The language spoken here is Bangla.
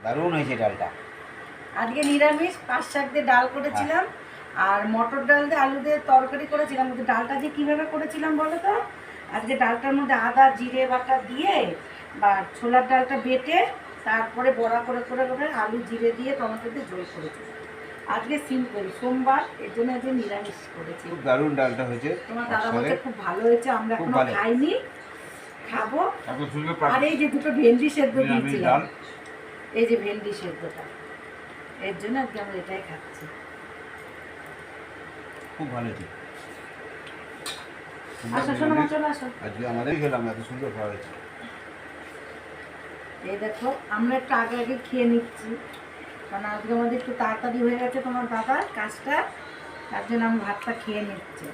দারুণ হয়েছে ডালটা। আজকে নিরামিষ পাঁচ শাক দিয়ে ডাল করেছিলাম, আর মটর ডাল দিয়ে আলু দিয়ে তরকারি করেছিলাম। কিন্তু ডালটা যে কীভাবে করেছিলাম বলো তো, আজকে ডালটার মধ্যে আদা জিরে বাটা দিয়ে বা ছোলার ডালটা বেটে তারপরে বড়া করে করে করে আলু জিরে দিয়ে টমেটো দিয়ে ঝোল করেছিলাম। আজকে সিম্পল সোমবার, এর জন্য আজকে নিরামিষ করেছি। খুব দারুণ ডালটা হয়েছে। তোমার দাদা বলতে খুব ভালো হয়েছে, আমরা এখনো খাইনি, খাবো। আর এই যে দুটো ভেন্ডি সেদ্ধ দিয়েছিলাম, এই যে ভেন্ডি সেদ্ধটা, এর জন্য আজকে আমরা এটাই খাচ্ছি। খুব ভালো হয়েছে। আসো শোনো মা, চলো আসো। আজকে আমাদেরই খেলাম, এত সুন্দর খাওয়া হয়েছে। এই দেখো আমরা একটু আগে আগে খেয়ে নিচ্ছি, কারণ আজকে আমাদের একটু তাড়াতাড়ি হয়ে গেছে তোমার দাদার কাজটা, তার জন্য আমি ভাতটা খেয়ে নিচ্ছি।